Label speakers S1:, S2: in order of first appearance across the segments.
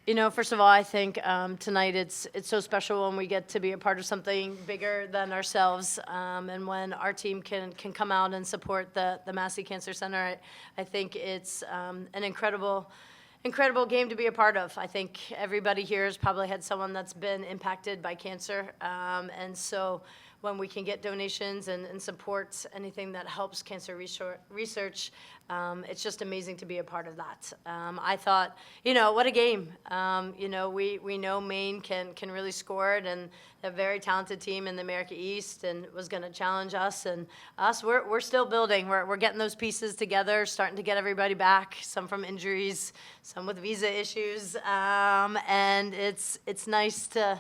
S1: First of all, I think tonight it's so special when we get to be a part of something bigger than ourselves, and when our team can come out and support the Massey Cancer Center. I think it's an incredible game to be a part of. I think everybody here has probably had someone that's been impacted by cancer, and so when we can get donations and support anything that helps cancer research, it's just amazing to be a part of that. I thought, what a game. We know Maine can really score it, and a very talented team in the America East, and was going to challenge us. And we're still building. We're getting those pieces together, starting to get everybody back. Some from injuries, some with visa issues, and it's nice to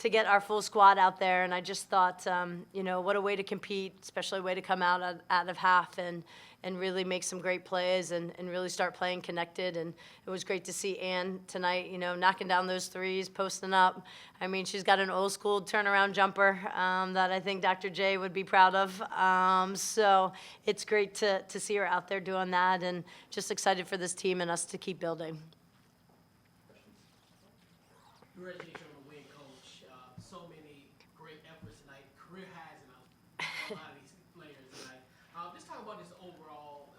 S1: get our full squad out there. And I just thought, what a way to compete, especially a way to come out of half and really make some great plays and really start playing connected. And it was great to see Ann tonight, knocking down those threes, posting up. I mean, she's got an old school turnaround jumper that I think Dr. J would be proud of. So it's great to see her out there doing that, and just excited for this team and us to keep building.
S2: Congratulations on the win, Coach. So many great efforts tonight, career highs in a lot of these players tonight. Just talk about this overall,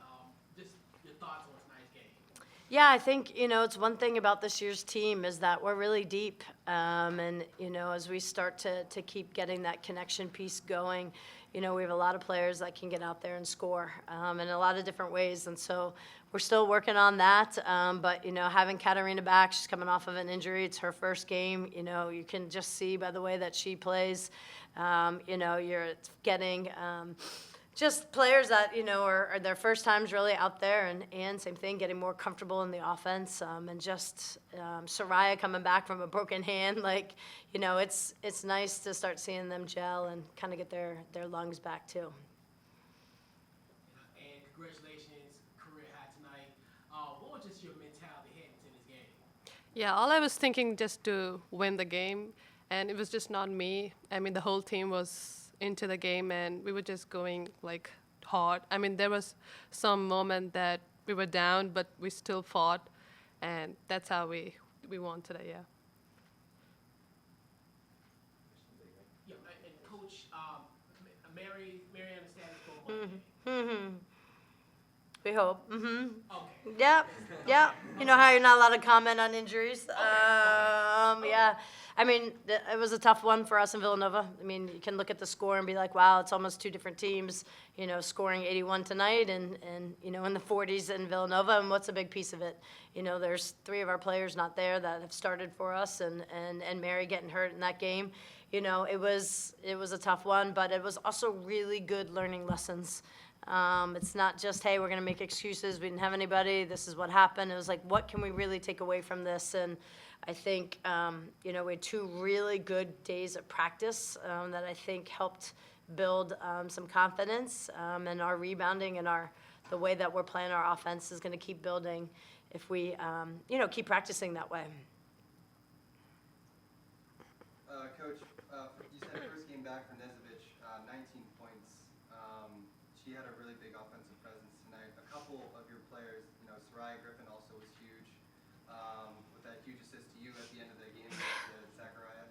S2: just your thoughts on tonight's game.
S1: Yeah, I think, it's one thing about this year's team is that we're really deep. And, as we start to keep getting that connection piece going, we have a lot of players that can get out there and score in a lot of different ways. And so we're still working on that. But, having Katarina back, she's coming off of an injury. It's her first game. You can just see by the way that she plays, you're getting just players that, are their first times really out there, and same thing, getting more comfortable in the offense, and just Soraya coming back from a broken hand, it's nice to start seeing them gel and kind of get their lungs back too.
S2: And congratulations, career high tonight. What was just your mentality heading to this game?
S3: Yeah, all I was thinking just to win the game, and it was just not me. I mean, the whole team was into the game, and we were just going hard. I mean, there was some moment that we were down, but we still fought, and that's how we won today. Yeah.
S2: Yeah, and Coach, Mariana's status for Monday.
S1: We hope.
S2: Okay.
S1: Yep. You know how you're not allowed to comment on injuries. Yeah. I mean, it was a tough one for us in Villanova. I mean, you can look at the score and be like, wow, it's almost two different teams, scoring 81 tonight and in the 40s in Villanova. And what's a big piece of it? There's three of our players not there that have started for us, and Mary getting hurt in that game. It was a tough one, but it was also really good learning lessons. It's not just, hey, we're going to make excuses. We didn't have anybody. This is what happened. It was like, what can we really take away from this? And I think, we had 2 really good days of practice that I think helped build some confidence, and our rebounding and the way that we're playing our offense is going to keep building if we, keep practicing that way.
S4: Coach, you said first game back for Nezovic, 19 points. She had a really big offensive presence tonight. A couple of your players, Soraya Griffin also was huge, with that huge assist to you at the end of the game against Zachariah.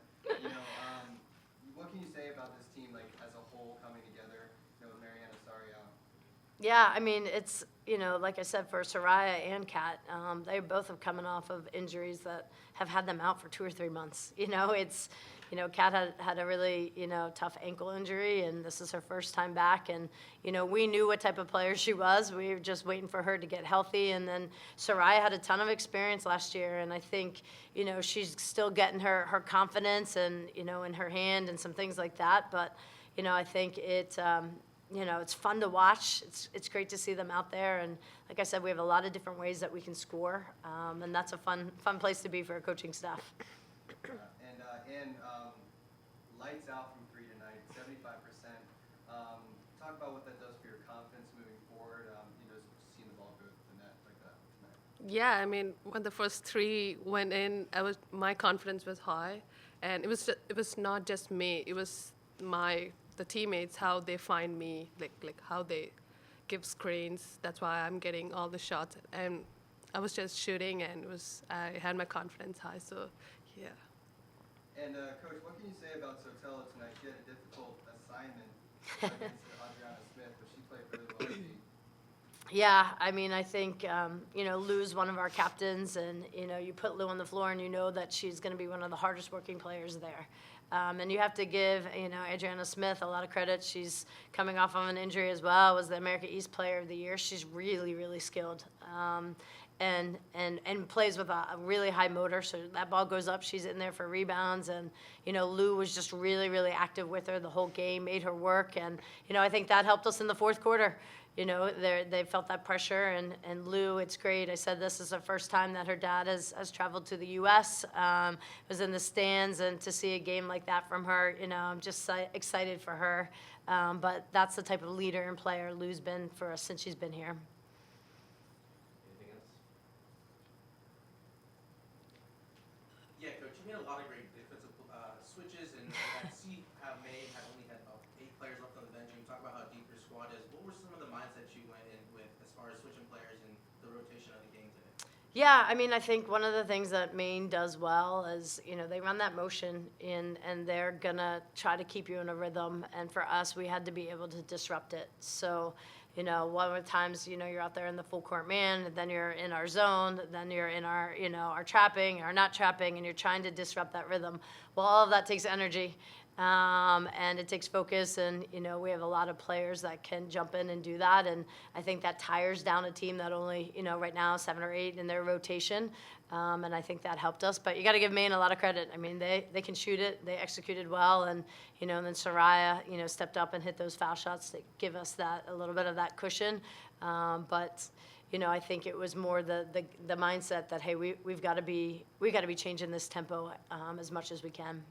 S4: What can you say about this team, as a whole coming together, with Mariana Sari out?
S1: Yeah, I mean, it's, like I said, for Soraya and Kat, they both have coming off of injuries that have had them out for 2 or 3 months. It's, Kat had a really, tough ankle injury, and this is her first time back. And, we knew what type of player she was. We were just waiting for her to get healthy. And then Soraya had a ton of experience last year, and I think, she's still getting her confidence and, in her hand and some things like that. But, I think it's fun to watch. It's great to see them out there. And like I said, we have a lot of different ways that we can score. And that's a fun place to be for a coaching staff.
S4: And lights out from 3 tonight, 75%. Talk about what that does for your confidence moving forward. Just seeing the ball go to the net like that tonight.
S3: Yeah, I mean, when the first 3 went in, my confidence was high, and it was not just me. It was the teammates, how they find me, like how they give screens. That's why I'm getting all the shots, and I was just shooting, and I had my confidence high. So, yeah.
S4: And Coach, what can you say about Sotelo tonight? She had a difficult assignment against Adriana Smith, but she played really well indeed.
S1: Yeah, I mean, I think, Lou's one of our captains, and, you put Lou on the floor and you know that she's going to be one of the hardest working players there. And you have to give, Adriana Smith a lot of credit. She's coming off of an injury as well, was the America East Player of the Year. She's really, really skilled. And plays with a really high motor, so that ball goes up, she's in there for rebounds, and, Lou was just really, really active with her the whole game, made her work, and, I think that helped us in the fourth quarter. They felt that pressure, and Lou, it's great. I said this is the first time that her dad has traveled to the U.S., was in the stands, and to see a game like that from her, I'm just excited for her. But that's the type of leader and player Lou's been for us since she's been here.
S5: Anything else? Yeah, Coach, you made a lot of great defensive switches, and I see how Maine had only had about 8 players left on the bench, and you talk about how deep your squad is. What were some of the mindsets you went in with as far as switching players and the rotation of the game today?
S1: Yeah, I mean, I think one of the things that Maine does well is, they run that motion in, and they're gonna try to keep you in a rhythm. And for us, we had to be able to disrupt it. So, one of the times, you're out there in the full court man, then you're in our zone, then you're in our, our trapping, or not trapping, and you're trying to disrupt that rhythm. Well, all of that takes energy. And it takes focus, and we have a lot of players that can jump in and do that, and I think that tires down a team that only right now 7 or 8 in their rotation, and I think that helped us. But you got to give Maine a lot of credit. I mean, they can shoot it, they executed well, and and then Soraya stepped up and hit those foul shots to give us a little bit of that cushion. But I think it was more the mindset that, hey, we've got to be changing this tempo as much as we can.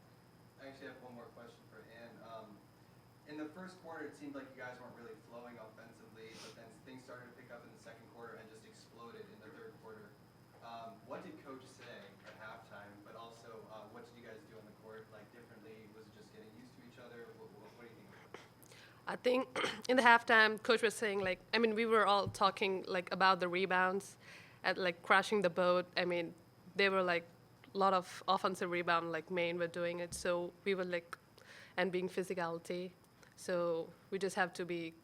S4: I actually have one more question for Ann. In the first quarter, it seemed like you guys weren't really flowing offensively, but then things started to pick up in the second quarter and just exploded in the third quarter. What did Coach say at halftime, but also what did you guys do on the court differently? Was it just getting used to each other? What do you think?
S3: I think in the halftime, Coach was saying, we were all talking, about the rebounds and, crashing the boat. I mean, they were, a lot of offensive rebound, Maine were doing it. So we were, and being physicality. So we just have to be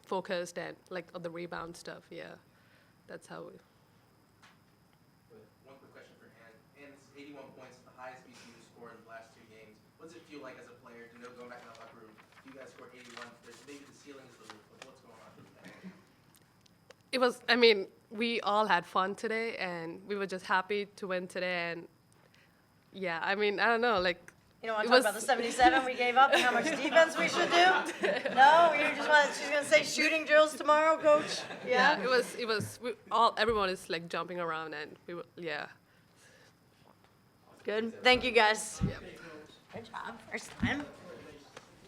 S3: focused and, on the rebound stuff, yeah. That's how we...
S5: One quick question for Ann. Ann, this is 81 points, the highest VCU scored in the last 2 games. What does it feel like as a player to know going back in the locker room, you guys scored 81, maybe the ceiling is the roof, but what's going on?
S3: It was, we all had fun today, and we were just happy to win today, and yeah, I don't know,
S1: You don't want to talk about the 77 we gave up and how much defense we should do? No, she's going to say shooting drills tomorrow, Coach? Yeah.
S3: everyone is jumping around, and we were, yeah.
S1: Good. Thank you, guys.
S3: Yep.
S1: Good job. First time.